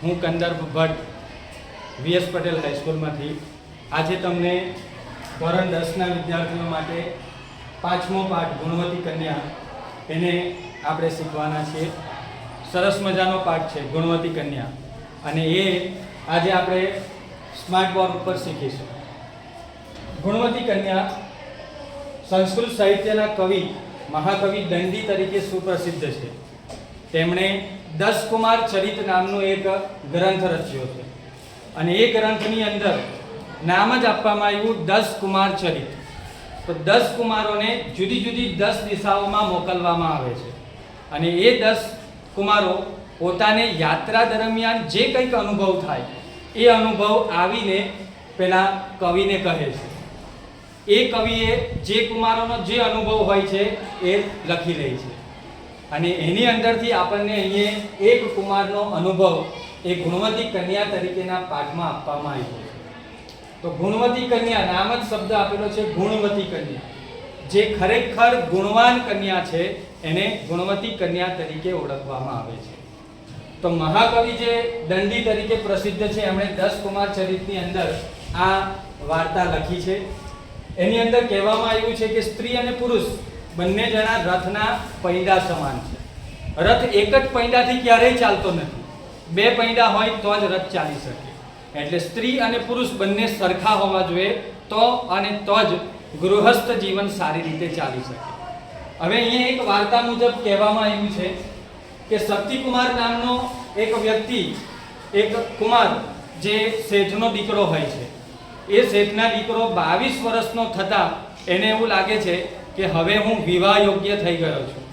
હું કંદર્પ ભટ્ટ વીએસ પટેલ હાઈસ્કૂલમાંથી આજે તમને ધોરણ 10ના વિદ્યાર્થીઓ માટે પાંચમો પાઠ ગુણવતી કન્યા એને આપણે શીખવાના છીએ. સરસ મજાનો પાઠ છે ગુણવતી કન્યા, અને એ આજે આપણે સ્માર્ટ બોર્ડ ઉપર શીખીશું. ગુણવતી કન્યા સંસ્કૃત સાહિત્યના કવિ મહાકવિ દંડી તરીકે સુપ્રસિદ્ધ છે. તેમણે 10 કુમાર ચરિત નામનો એક ગ્રંથ રચ્યો છે, અને એ ગ્રંથની અંદર નામ જ આપવામાં આવ્યું 10 કુમાર ચરિત. તો 10 કુમારોને જુદી જુદી 10 દિશાઓમાં મોકલવામાં આવે છે, અને એ 10 કુમારો પોતાને યાત્રા દરમિયાન જે કંઈક અનુભવ થાય એ અનુભવ આવીને પેલા કવિને કહે છે. એ કવિએ જે કુમારોનો જે અનુભવ હોય છે એ લખી લે છે, અને એની અંદરથી આપણને અહીંયા એક કુમારનો અનુભવ એ ગુણવતી કન્યા તરીકેના પાઠમાં આપવામાં આવ્યો છે. તો ગુણવતી કન્યા નામ જ શબ્દ આપેલો છે ગુણવતી કન્યા, જે ખરેખર ગુણવાન કન્યા છે એને ગુણવતી કન્યા તરીકે ઓળખવામાં આવે છે. તો મહાકવિ જે દંડી તરીકે પ્રસિદ્ધ છે, એમણે 10 કુમાર ચરિતની અંદર આ વાર્તા લખી છે. એની અંદર કહેવામાં આવ્યું છે કે સ્ત્રી અને પુરુષ બંને જણા રથના પૈડા સમાન છે. રથ એક જ પૈડાથી ક્યારેય ચાલતો નથી, 2 પૈડા હોય તો જ રથ ચાલી શકે. એટલે સ્ત્રી અને પુરુષ બંને સરખા હોવા જોઈએ, તો જ ગૃહસ્થ જીવન સારી રીતે ચાલી શકે. હવે અહીંયા એક વાર્તા મુજબ કહેવામાં આવ્યું છે કે શક્તિકુમાર નામનો એક વ્યક્તિ, એક કુમાર જે શેઠનો દીકરો હોય છે, એ શેઠના દીકરો 22 વર્ષનો થતાં એને એવું લાગે છે કે હવે હું વિવાહ યોગ્ય થઈ ગયો છું,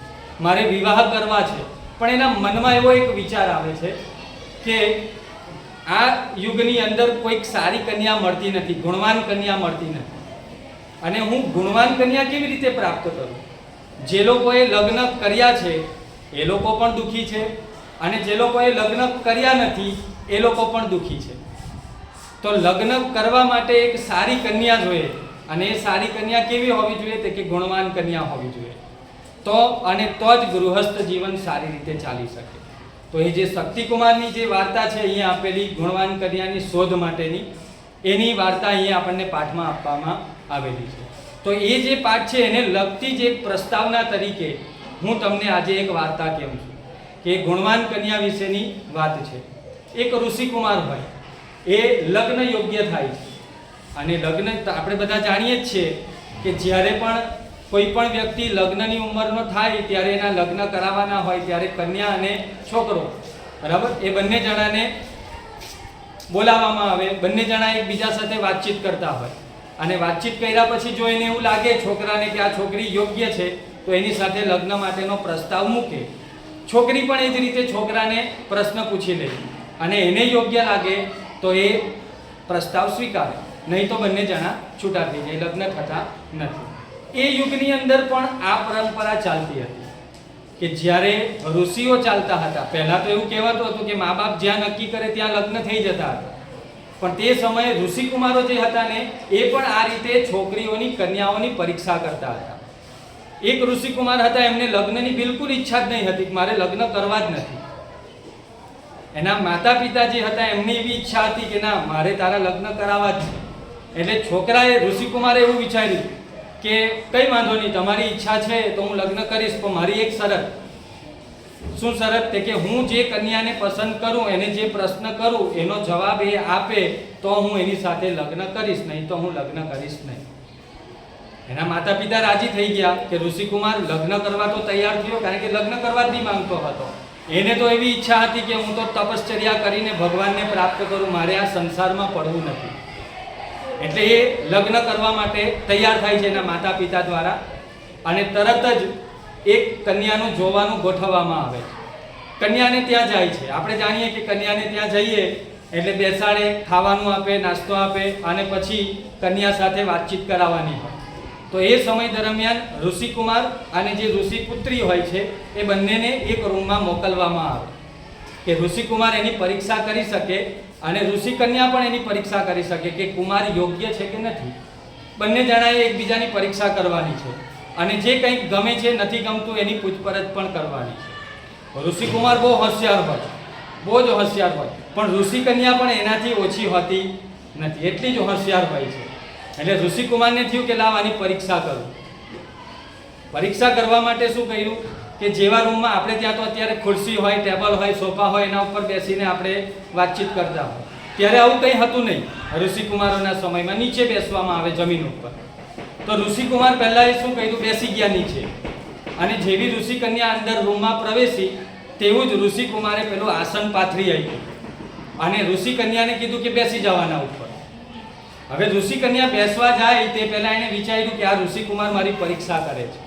મારે વિવાહ કરવા છે. પણ એના મનમાં એવો એક વિચાર આવે છે કે આ યુગની અંદર કોઈક સારી કન્યા મળતી નથી, ગુણવાન કન્યા મળતી નથી, અને હું ગુણવાન કન્યા કેવી રીતે પ્રાપ્ત કરું? જે લોકોએ લગ્ન કર્યા છે એ લોકો પણ દુઃખી છે, અને જે લોકોએ લગ્ન કર્યા નથી એ લોકો પણ દુઃખી છે. તો લગ્ન કરવા માટે એક સારી કન્યા જોઈએ, અને એ સારી કન્યા કેવી હોવી જોઈએ? તે કે ગુણવાન કન્યા હોવી જોઈએ, તો જ ગૃહસ્થ જીવન સારી રીતે ચાલી શકે. તો એ જે શક્તિકુમારની જે વાર્તા છે અહીંયા આપેલી ગુણવાન કન્યાની શોધ માટેની, એની વાર્તા અહીંયા આપણને પાઠમાં આપવામાં આવેલી છે. તો એ જે પાઠ છે એને લગતી જ એક પ્રસ્તાવના તરીકે હું તમને આજે એક વાર્તા કહું છું કે ગુણવાન કન્યા વિશેની વાત છે. એક ઋષિકુમાર હોય, એ લગ્ન યોગ્ય થાય છે, અને લગ્ન આપણે બધા જાણીએ જ છીએ કે જ્યારે પણ કોઈ પણ વ્યક્તિ લગ્નની ઉંમરનો થાય ત્યારે એના લગ્ન કરાવવાના હોય ત્યારે કન્યા અને છોકરો, બરાબર, એ બંને જણાને બોલાવવામાં આવે. બંને જણા એકબીજા સાથે વાતચીત કરતા હોય, અને વાતચીત કર્યા પછી જો એને એવું લાગે છોકરાને કે આ છોકરી યોગ્ય છે, તો એની સાથે લગ્ન માટેનો પ્રસ્તાવ મૂકે. છોકરી પણ એ જ રીતે છોકરાને પ્રશ્ન પૂછી લે, અને એને યોગ્ય લાગે તો એ પ્રસ્તાવ સ્વીકારે, નહીં તો બંને જણા છૂટા થઈ જાય, લગ્ન થતા નથી. એ યુગની અંદર પણ આ પરંપરા ચાલતી હતી કે જ્યારે ઋષિઓ ચાલતા હતા, પહેલા તો એવું કહેવાતું હતું કે મા બાપ જ્યાં નક્કી કરે ત્યાં લગ્ન થઈ જતા હતા, પણ તે સમયે ઋષિકુમારો જે હતા ને એ પણ આ રીતે છોકરીઓની, કન્યાઓની પરીક્ષા કરતા હતા. એક ઋષિકુમાર હતા, એમને લગ્નની બિલકુલ ઈચ્છા જ નહીં હતી, મારે લગ્ન કરવા જ નથી. એના માતા પિતા જે હતા એમની એવી ઈચ્છા હતી કે ના, મારે તારા લગ્ન કરાવવા જ છે. એટલે છોકરાએ, ઋષિકુમારે એવું વિચાર્યું કે કંઈ વાંધો નહીં, તમારી ઈચ્છા છે તો હું લગ્ન કરીશ, પણ મારી એક શરત. શું શરત? તે કે હું જે કન્યાને પસંદ કરું, એને જે પ્રશ્ન કરું એનો જવાબ એ આપે તો હું એની સાથે લગ્ન કરીશ, નહીં તો હું લગ્ન કરીશ નહીં. એના માતા પિતા રાજી થઈ ગયા કે ઋષિકુમાર લગ્ન કરવા તો તૈયાર થયો, કારણ કે લગ્ન કરવા જ નહીં માંગતો હતો. એને તો એવી ઈચ્છા હતી કે હું તો તપશ્ચર્યા કરીને ભગવાનને પ્રાપ્ત કરું, મારે આ સંસારમાં પડવું નથી. એટલે એ લગ્ન કરવા માટે તૈયાર થાય છે એના માતા પિતા દ્વારા, અને તરત જ એક કન્યાનું જોવાનું ગોઠવવામાં આવે છે. કન્યાને ત્યાં જાય છે. આપણે જાણીએ કે કન્યાને ત્યાં જઈએ એટલે બેસાડે, ખાવાનું આપે, નાસ્તો આપે, અને પછી કન્યા સાથે વાતચીત કરાવવાની હોય. તો એ સમય દરમિયાન ઋષિકુમાર અને જે ઋષિપુત્રી હોય છે એ બંનેને એક રૂમમાં મોકલવામાં આવે કે ઋષિકુમાર એની પરીક્ષા કરી શકે, અને ઋષિકન્યા પણ એની પરીક્ષા કરી શકે કે કુમાર યોગ્ય છે કે નથી. બંને જણાએ એકબીજાની પરીક્ષા કરવાની છે, અને જે કંઈક ગમે છે, નથી ગમતું, એની પૂછપરછ પણ કરવાની છે. ઋષિકુમાર બહુ હોશિયાર હોય, બહુ જ હોશિયાર હોય, પણ ઋષિ કન્યા પણ એનાથી ઓછી હોતી નથી, એટલી જ હોશિયાર હોય છે. એટલે ઋષિકુમારને થયું કે લાવ આની પરીક્ષા કરું. પરીક્ષા કરવા માટે શું કર્યું કે જેવા રૂમમાં આપણે ત્યાં તો અત્યારે ખુરશી હોય, ટેબલ હોય, સોફા હોય, એના ઉપર બેસીને આપણે વાતચીત કરતા હોય, ત્યારે આવું કંઈ હતું નહીં. ઋષિકુમારોના સમયમાં નીચે બેસવામાં આવે જમીન ઉપર. તો ઋષિકુમાર પહેલા એ શું કર્યું, બેસી ગયા નીચે, અને જેવી ઋષિ કન્યા અંદર રૂમમાં પ્રવેશી તેવું જ ઋષિકુમારે પેલું આસન પાથરી આપ્યું અને ઋષિ કન્યાને કીધું કે બેસી જવાના ઉપર. હવે ઋષિ કન્યા બેસવા જાય તે પહેલા એને વિચાર્યું કે આ ઋષિકુમાર મારી પરીક્ષા કરે છે.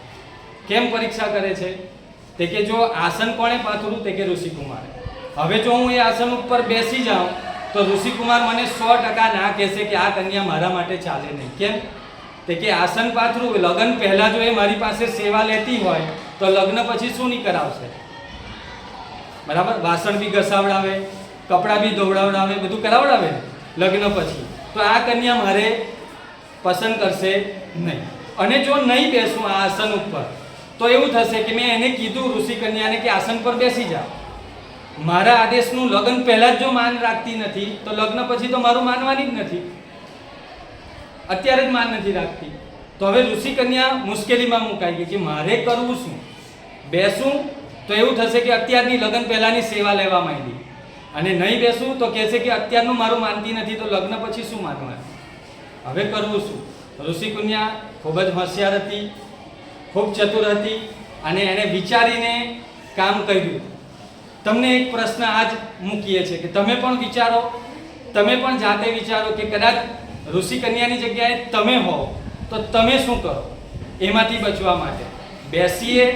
કેમ પરીક્ષા કરે છે? તે કે જો આસન કોણે પાથરું, તે કે ઋષિકુમારે. હવે જો હું એ આસન ઉપર બેસી જાઉં તો ઋષિકુમાર મને 100% ના કહેશે કે આ કન્યા મારા માટે ચાલે નહીં. કેમ? તે કે આસન પાથરું, લગ્ન પહેલા જો એ મારી પાસે સેવા લેતી હોય તો લગ્ન પછી શું નહીં કરાવશે? બરાબર, વાસણ બી ઘસાવડાવે, કપડાં બી ધોવડાવડાવે, બધું કરાવડાવે લગ્ન પછી. તો આ કન્યા મારે પસંદ કરશે નહીં. અને જો નહીં બેસું આ આસન ઉપર તો એવું થશે કે મેં એને કીધું ઋષિ કન્યાને કે આસન પર બેસી જા, મારા આદેશનું લગ્ન પહેલા જ જો માન રાખતી નથી તો લગ્ન પછી તો મારું માનવાની જ નથી, અત્યારે જ માન નથી રાખતી. તો હવે ઋષિ કન્યા મુશ્કેલીમાં મુકાઈ ગઈ કે મારે કરવું શું? બેસું તો એવું થશે કે અત્યારની લગ્ન પહેલાની સેવા લેવા માંડી, અને નહીં બેસું તો કહેશે કે અત્યારનું મારું માનતી નથી તો લગ્ન પછી શું માનવાનું? હવે કરવું શું? ઋષિ કન્યા ખૂબ જ હોશિયાર હતી, ખૂબ ચતુર હતી, અને એણે વિચારીને કામ કર્યું. તમને એક પ્રશ્ન આજ મૂકીએ છીએ કે તમે પણ વિચારો, તમે પણ જાતે વિચારો કે કદાચ ઋષિ કન્યાની જગ્યાએ તમે હો તો તમે શું કરો એમાંથી બચવા માટે? બેસીએ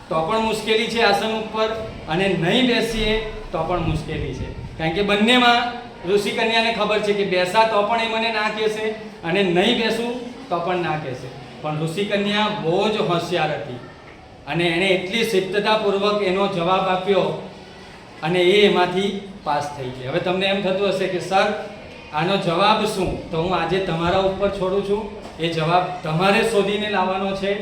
તો પણ મુશ્કેલી છે આસન ઉપર, અને નહીં બેસીએ તો પણ મુશ્કેલી છે. કારણ કે બંનેમાં ઋષિ કન્યાને ખબર છે કે બેસા તો પણ એ મને ના કહેશે, અને નહીં બેસું તો પણ ના કહેશે. પણ ઋષિ કન્યા બહુ જ હોશિયાર હતી, અને એણે એટલી સિદ્ધતાપૂર્વક એનો જવાબ આપ્યો અને એ એમાંથી પાસ થઈ ગઈ. હવે તમને એમ થતું હશે કે સર આનો જવાબ શું? તો હું આજે તમારા ઉપર છોડું છું, એ જવાબ તમારે શોધીને લાવવાનો છે.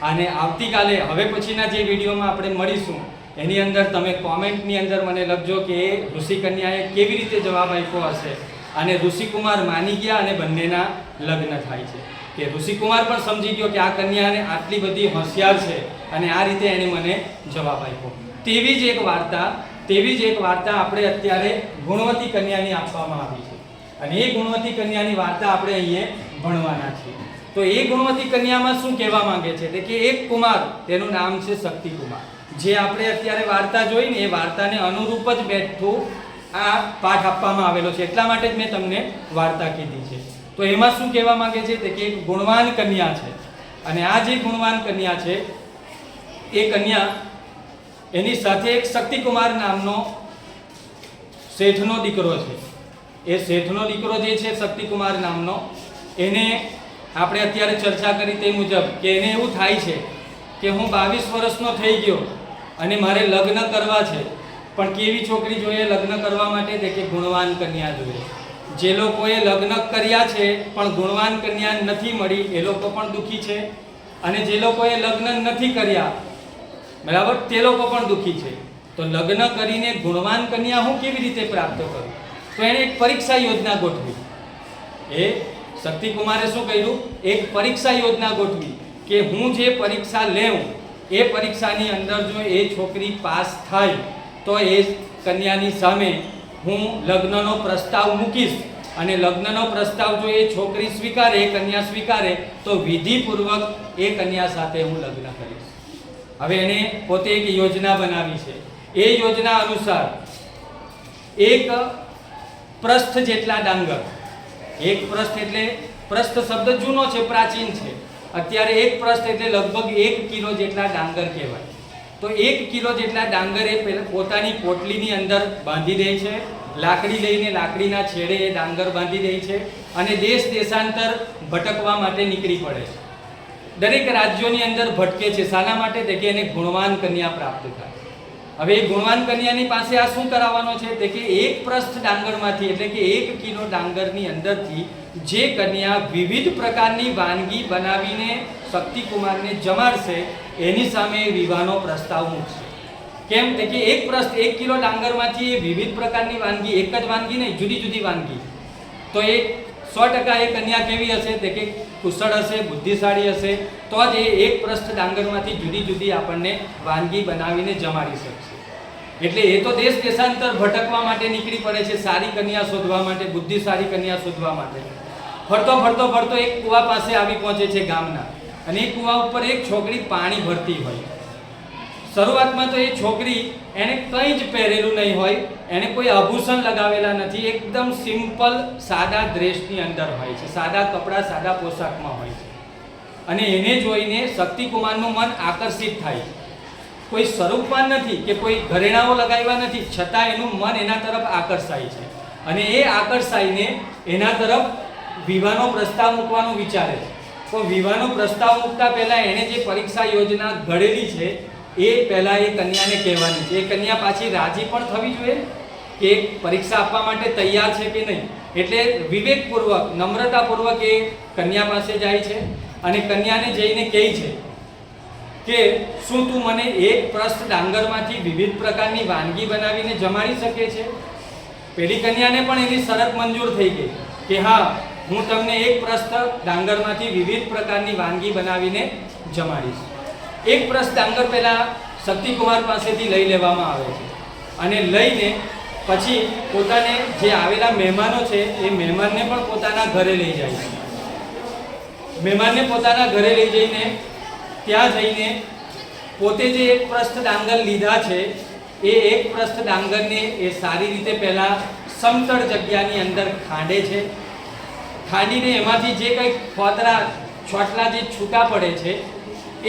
અને આવતીકાલે હવે પછીના જે વિડીયોમાં આપણે મળીશું એની અંદર તમે કોમેન્ટની અંદર મને લખજો કે એ ઋષિ કન્યાએ કેવી રીતે જવાબ આપ્યો હશે, અને ઋષિકુમાર માની ગયા અને બંનેના લગ્ન થાય છે. કે ઋષિકુમાર પણ સમજી ગયો કે આ કન્યાને આટલી બધી હોશિયાર છે અને આ રીતે એણે મને જવાબ આપ્યો. તેવી જ એક વાર્તા આપણે અત્યારે ગુણવતી કન્યાની આપવામાં આવી છે, અને એ ગુણવતી કન્યાની વાર્તા આપણે અહીંયા ભણવાના છીએ. તો એ ગુણવતી કન્યામાં શું કહેવા માંગે છે? કે એક કુમાર, તેનું નામ છે શક્તિકુમાર. જે આપણે અત્યારે વાર્તા જોઈને એ વાર્તાને અનુરૂપ જ બેઠું આ પાઠ આપવામાં આવેલો છે, એટલા માટે જ મેં તમને વાર્તા કીધી છે. તો એમાં શું કહેવા માંગે છે? કે એક ગુણવાન કન્યા છે, અને આ જે ગુણવાન કન્યા છે એ કન્યા, એની સાથે એક શક્તિકુમાર નામનો શેઠનો દીકરો છે. એ શેઠનો દીકરો જે છે શક્તિકુમાર નામનો, એને આપણે અત્યારે ચર્ચા કરી તે મુજબ કે એને એવું થાય છે કે હું 22 વર્ષનો થઈ ગયો અને મારે લગ્ન કરવા છે, પણ કેવી છોકરી જોઈએ લગ્ન કરવા માટે? તે કે ગુણવાન કન્યા જોઈએ. જે લોકોએ લગ્ન કર્યા છે પણ ગુણવાન કન્યા નથી મળી એ લોકો પણ દુઃખી છે, અને જે લોકોએ લગ્ન નથી કર્યા બરાબર તે લોકો પણ દુઃખી છે. તો લગ્ન કરીને ગુણવાન કન્યા હું કેવી રીતે પ્રાપ્ત કરું? તો એણે એક પરીક્ષા યોજના ગોઠવી. એ શક્તિકુમારે શું કર્યું? એક પરીક્ષા યોજના ગોઠવી કે હું જે પરીક્ષા લેવું એ પરીક્ષાની અંદર જો એ છોકરી પાસ થાય તો એ કન્યાની સામે હું લગ્નનો પ્રસ્તાવ મૂકીશ, અને લગ્નનો પ્રસ્તાવ જો એ છોકરી સ્વીકારે, એ કન્યા સ્વીકારે, તો વિધિપૂર્વક એ કન્યા સાથે હું લગ્ન કરીશ. હવે એણે પોતે એક યોજના બનાવી છે. એ યોજના અનુસાર એક પ્રસ્થ જેટલા ડાંગર, એક પ્રસ્થ એટલે પ્રસ્થ શબ્દ જૂનો છે, પ્રાચીન છે. અત્યારે એક પ્રસ્થ એટલે લગભગ 1 કિલો જેટલા ડાંગર કહેવાય. તો 1 કિલો જેટલા ડાંગર એ પોતાની પોટલીની અંદર બાંધી દે છે, લાકડી લઈને લાકડીના છેડે એ ડાંગર બાંધી દે છે, અને દેશ દેશાંતર ભટકવા માટે નીકળી પડે છે. દરેક રાજ્યોની અંદર ભટકે છે. શાના માટે? તે કે એને ગુણવાન કન્યા પ્રાપ્ત થાય. હવે એ ગુણવાન કન્યાની પાસે આ શું કરાવવાનો છે? તે કે એક પ્રસ્થ ડાંગરમાંથી એટલે કે 1 કિલો ડાંગરની અંદરથી જે કન્યા વિવિધ પ્રકારની વાનગી બનાવીને શક્તિકુમારને જમાડશે એની સામે વિવાહનો પ્રસ્તાવ મૂકશે. કેમ કે એક પ્રસ્થ 1 કિલો ડાંગરમાંથી એ વિવિધ પ્રકારની વાનગી, એક જ વાનગી નહીં, જુદી જુદી વાનગી, તો એ 100% એ કન્યા કેવી હશે તે કે કુશળ હશે, બુદ્ધિશાળી હશે, તો જ એ એક પ્રસ્થ ડાંગરમાંથી જુદી જુદી આપણને વાનગી બનાવીને જમાડી શકશે. એટલે એ તો દેશ દેશાંતર ભટકવા માટે નીકળી પડે છે, સારી કન્યા શોધવા માટે, બુદ્ધિશાળી કન્યા શોધવા માટે. ફરતો ફરતો ફરતો એક કૂવા પાસે આવી પહોંચે છે ગામના, અને એ કૂવા ઉપર એક છોકરી પાણી ભરતી હોય. શરૂઆતમાં તો એ છોકરી, એને કંઈ જ પહેરેલું નહીં હોય, એને કોઈ આભૂષણ લગાવેલા નથી, એકદમ સિમ્પલ સાદા ડ્રેસની અંદર હોય છે, સાદા કપડાં, સાદા પોશાકમાં હોય છે. અને એને જોઈને શક્તિકુમારનું મન આકર્ષિત થાય. કોઈ સ્વરૂપવાન નથી કે કોઈ ઘરેણાઓ લગાવ્યા નથી, છતાં એનું મન એના તરફ આકર્ષાય છે. અને એ આકર્ષાઈને એના તરફ વિવાહનો પ્રસ્તાવ મૂકવાનું વિચારે છે. તો વિવાહનો પ્રસ્તાવ મૂકતા પહેલાં એણે જે પરીક્ષા યોજના ઘડેલી છે એ પહેલાં એ કન્યાને કહેવાની છે. એ કન્યા પાછી રાજી પણ થવી જોઈએ કે પરીક્ષા આપવા માટે તૈયાર છે કે નહીં. એટલે વિવેકપૂર્વક, નમ્રતાપૂર્વક એ કન્યા પાસે જાય છે અને કન્યાને જઈને કહે છે કે શું તું મને એક પ્રસ્થ ડાંગરમાંથી વિવિધ પ્રકારની વાનગી બનાવીને જમાડી શકે છે? પેલી કન્યાને પણ એની શરત મંજૂર થઈ ગઈ કે હા, હું તમને એક પ્રસ્થ ડાંગરમાંથી વિવિધ પ્રકારની વાનગી બનાવીને જમાડીશ. એક પ્રસ્થ ડાંગર પહેલાં શક્તિકુમાર પાસેથી લઈ લેવામાં આવે છે અને લઈને પછી પોતાને જે આવેલા મહેમાનો છે એ મહેમાનને પણ પોતાના ઘરે લઈ જાય છે. મહેમાનને પોતાના ઘરે લઈ જઈને ત્યાં જઈને પોતે જે એક પ્રસ્થ ડાંગર લીધા છે એ એક પ્રસ્થ ડાંગરને એ સારી રીતે પહેલાં સમતળ જગ્યાની અંદર ખાંડે છે. ખાંડીને એમાંથી જે કંઈક ફોતરા, છોટલા જે છૂટા પડે છે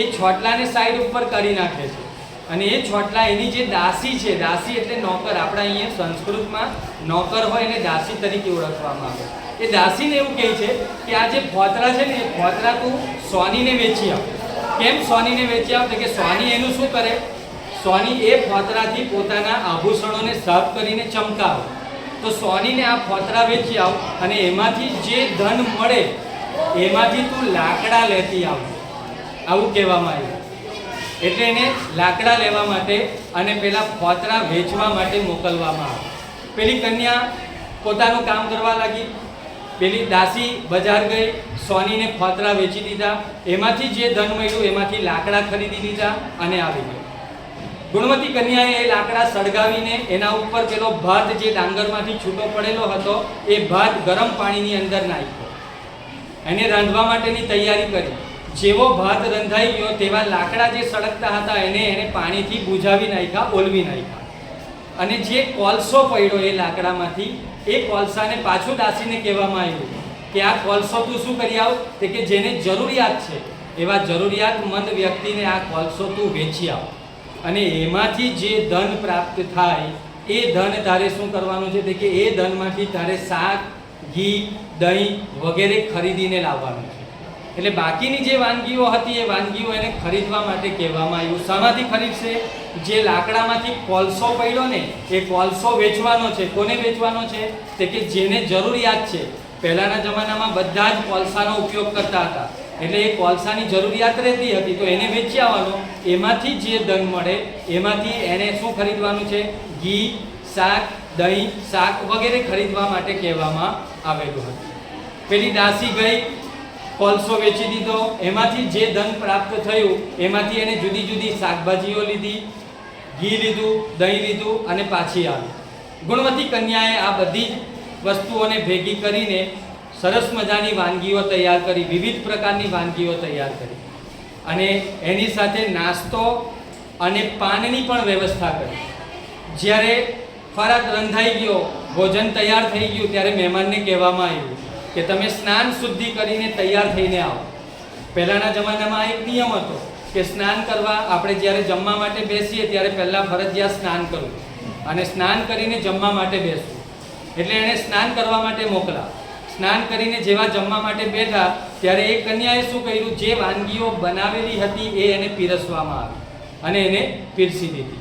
એ છોટલાને સાઈડ ઉપર કરી નાખે છે. અને એ છોટલા, એની જે દાસી છે, દાસી એટલે નોકર, આપણા અહીંયા સંસ્કૃતમાં નોકર હોય એને દાસી તરીકે ઓળખવામાં આવે. એ દાસીને એવું કહે છે કે આ જે ફોતરા છે ને એ ફોતરા તું સોનીને વેચી આવ. કેમ સોનીને વેચી આવ? કે સોની એનું શું કરે? સોની એ ફોતરાથી પોતાના આભૂષણોને સાફ કરીને ચમકાવે. તો સોનીને આ ફોતરા વેચી આવ અને એમાંથી જે ધન મળે એમાંથી તું લાકડા લેતી આવ, આવું કહેવામાં આવ્યું. એટલે એને લાકડા લેવા માટે અને પેલા ફોતરા વેચવા માટે મોકલવામાં આવે. પેલી કન્યા પોતાનું કામ કરવા લાગી. પેલી દાસી બજાર ગઈ, સોનીને ફોતરા વેચી દીધા, એમાંથી જે ધન મળ્યું એમાંથી લાકડા ખરીદી દીધા અને આવી ગઈ. ગુણવતી કન્યાએ એ લાકડા સળગાવીને એના ઉપર પેલો ભાત જે ડાંગરમાંથી છૂટો પડેલો હતો એ ભાત ગરમ પાણીની અંદર નાખ્યો. એને રાંધવા માટેની તૈયારી કરી. જેવો ભાત રંધાઈ ગયો તેવા લાકડા જે સળગતા હતા એને પાણીથી બુઝાવી નાખ્યા, ઓલવી નાખ્યા. અને જે કોલસો પડ્યો એ લાકડામાંથી, એ કોલસાને પાછું દાસીને કહેવામાં આવ્યું કે આ કોલસો તું શું કરી આવ? કે જેને જરૂરિયાત છે એવા જરૂરિયાતમંદ વ્યક્તિને આ કોલસો તું વેચી આવ. અને એમાંથી જે ધન પ્રાપ્ત થાય એ ધન તારે શું કરવાનું છે? કે એ ધનમાંથી તારે શાક, ઘી, દહીં વગેરે ખરીદીને લાવવાનું છે. એટલે બાકીની જે વાનગીઓ હતી એ વાનગીઓ એને ખરીદવા માટે કહેવામાં આવ્યું. શામાંથી ખરીદશે? જે લાકડામાંથી કોલસો પડ્યો ને એ કોલસો વેચવાનો છે. કોને વેચવાનો છે? કે જેને જરૂરિયાત છે. પહેલાંના જમાનામાં બધા જ કોલસાનો ઉપયોગ કરતા હતા, એટલે એ કોલસાની જરૂરિયાત રહેતી હતી, તો એને વેચી આવવાનો. એમાંથી જે ધન મળે એમાંથી એને શું ખરીદવાનું છે? ઘી, શાક, દહીં, શાક વગેરે ખરીદવા માટે કહેવામાં આવેલું હતું. પેલી દાસી ગઈ, કોલસો વેચી દીધો, એમાંથી જે ધન પ્રાપ્ત થયું એમાંથી એને જુદી જુદી શાકભાજીઓ લીધી, ઘી લીધું, દહીં લીધું અને પાછી આવી. ગુણવતી કન્યાએ આ બધી જ વસ્તુઓને ભેગી કરીને સરસ મજાની વાનગીઓ તૈયાર કરી, વિવિધ પ્રકારની વાનગીઓ તૈયાર કરી અને એની સાથે નાસ્તો અને પાનની પણ વ્યવસ્થા કરી. જ્યારે ખોરાક રંધાઈ ગયો, ભોજન તૈયાર થઈ ગયું, ત્યારે મહેમાનને કહેવામાં આવ્યું કે તમે સ્નાન શુદ્ધિ કરીને તૈયાર થઈને આવો. પહેલાંના જમાનામાં એક નિયમ હતો કે સ્નાન કરવા આપણે જ્યારે જમવા માટે બેસીએ ત્યારે પહેલાં ફરજિયાત સ્નાન કરવું અને સ્નાન કરીને જમવા માટે બેસવું. એટલે એણે સ્નાન કરવા માટે મોકલા. સ્નાન કરીને જેવા જમવા માટે બેઠા ત્યારે એક કન્યાએ શું કર્યું? જે વાનગીઓ બનાવેલી હતી એ એને પીરસવામાં આવી અને એને પીરસી દીધી.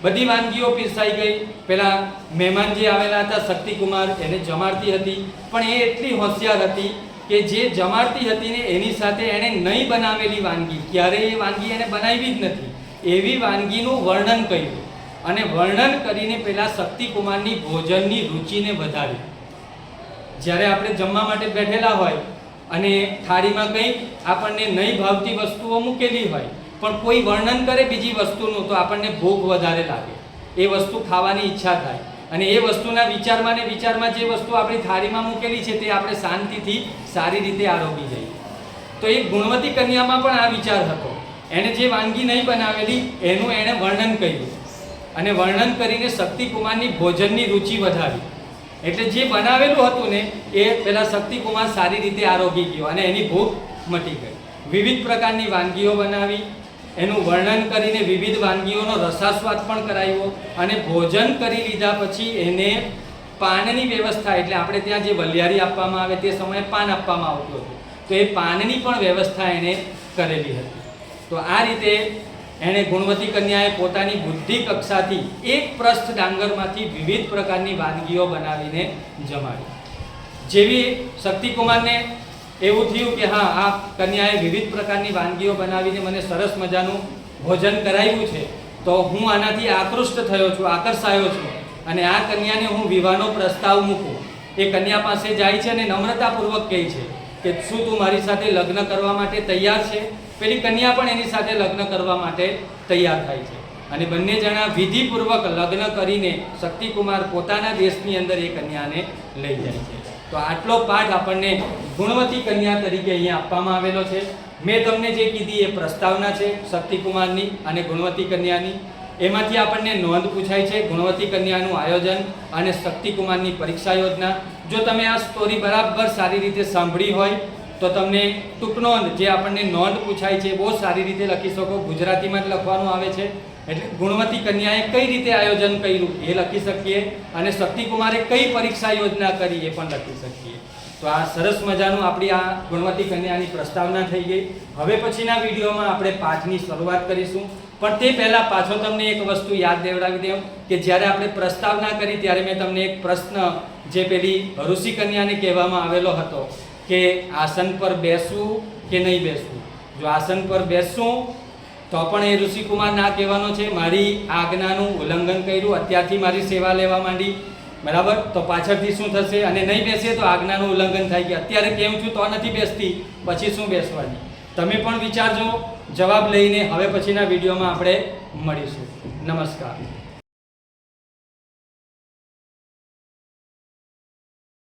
બધી વાનગીઓ પીરસાઈ ગઈ. પેલા મહેમાન જે આવેલા હતા શક્તિકુમાર, એને જમાડતી હતી, પણ એ એટલી હોશિયાર હતી કે જે જમાડતી હતી ને એની સાથે એણે નહીં બનાવેલી વાનગી, ક્યારેય એ વાનગી એને બનાવી જ નથી, એવી વાનગીનું વર્ણન કર્યું અને વર્ણન કરીને પેલા શક્તિકુમારની ભોજનની રુચિને વધારી. જ્યારે આપણે જમવા માટે બેઠેલા હોય અને થાળીમાં કંઈક આપણને નહીં ભાવતી વસ્તુઓ મૂકેલી હોય, પણ કોઈ વર્ણન કરે બીજી વસ્તુનું, તો આપણને ભૂખ વધારે લાગે, એ વસ્તુ ખાવાની ઈચ્છા થાય, અને એ વસ્તુના વિચારમાં ને વિચારમાં જે વસ્તુ આપણી થાળીમાં મૂકેલી છે તે આપણે શાંતિથી સારી રીતે આરોગી જઈએ. તો એ ગુણવતી કન્યામાં પણ આ વિચાર હતો. એણે જે વાનગી નહીં બનાવેલી એનું એણે વર્ણન કર્યું, અને વર્ણન કરીને શક્તિકુમારની ભોજનની રુચિ વધારી. એટલે જે બનાવેલું હતું ને એ પેલા શક્તિકુમાર સારી રીતે આરોગી ગયો અને એની ભૂખ મટી ગઈ. વિવિધ પ્રકારની વાનગીઓ બનાવી, એનું વર્ણન કરીને વિવિધ વાનગીઓનો રસાસ્વાદ પણ કરાવ્યો, અને ભોજન કરી લીધા પછી એને પાનની વ્યવસ્થા, એટલે આપણે ત્યાં જે વલિયારી આપવામાં આવે તે સમયે પાન આપવામાં આવતું હતું, તો એ પાનની પણ વ્યવસ્થા એણે કરેલી હતી. તો આ રીતે એણે ગુણવતી કન્યાએ પોતાની બુદ્ધિ કક્ષાથી એક પ્રસ્થ ડાંગરમાંથી વિવિધ પ્રકારની વાનગીઓ બનાવીને જમાડી. જેવી શક્તિકુમારને એવું થયું કે હા, આ કન્યાએ વિવિધ પ્રકારની વાનગીઓ બનાવીને મને સરસ મજાનું ભોજન કરાવ્યું છે, તો હું આનાથી આકૃષ્ટ થયો છું, આકર્ષાયો છું, અને આ કન્યાને હું વિવાહનો પ્રસ્તાવ મૂકું. એ કન્યા પાસે જાય છે અને નમ્રતાપૂર્વક કહે છે કે શું તું મારી સાથે લગ્ન કરવા માટે તૈયાર છે? પેલી કન્યા પણ એની સાથે લગ્ન કરવા માટે તૈયાર થાય છે, અને બંને જણા વિધિપૂર્વક લગ્ન કરીને શક્તિકુમાર પોતાના દેશની અંદર એ કન્યાને લઈ જાય છે. તો આટલો પાઠ આપણને ગુણવતી કન્યા તરીકે અહીંયા આપવામાં આવેલો છે. મેં તમને જે કીધી એ પ્રસ્તાવના છે શક્તિકુમારની અને ગુણવતી કન્યાની. એમાંથી આપણને નોંધ પૂછાય છે, ગુણવતી કન્યાનું આયોજન અને શક્તિકુમારની પરીક્ષા યોજના. જો તમે આ સ્ટોરી બરાબર સારી રીતે સાંભળી હોય તો તમને ટૂંક નોંધ, જે આપણને નોંધ પૂછાય છે, બહુ સારી રીતે લખી શકો. ગુજરાતીમાં જ લખવાનું આવે છે, એટલે ગુણવતી કન્યાએ કઈ રીતે આયોજન કર્યું એ લખી શકીએ, અને શક્તિકુમારે કઈ પરીક્ષા યોજના કરી એ પણ લખી શકીએ. તો આ સરસ મજાનું આપણી આ ગુણવતી કન્યાની પ્રસ્તાવના થઈ ગઈ. હવે પછીના વિડીયોમાં આપણે પાઠની શરૂઆત કરીશું, પણ તે પહેલાં પાછો તમને એક વસ્તુ યાદ દેવડાવી દઉં કે જ્યારે આપણે પ્રસ્તાવના કરી ત્યારે મેં તમને એક પ્રશ્ન, જે પેલી ઋષિ કન્યાને કહેવામાં આવેલો હતો કે આસન પર બેસવું કે નહીં બેસવું. જો આસન પર બેસવું તો પણ એ ઋષિકુમાર ના કહેવાનો છે, મારી આજ્ઞાનું ઉલ્લંઘન કર્યું, અત્યારથી મારી સેવા લેવા માંડી, બરાબર, તો પાછળથી શું થશે? અને નહીં બેસે તો આજ્ઞાનું ઉલ્લંઘન થાય કે અત્યારે કેમ છું તો નથી બેસતી, પછી શું બેસવાની? તમે પણ વિચારજો. જવાબ લઈને હવે પછીના વિડીયોમાં આપણે મળીશું. નમસ્કાર.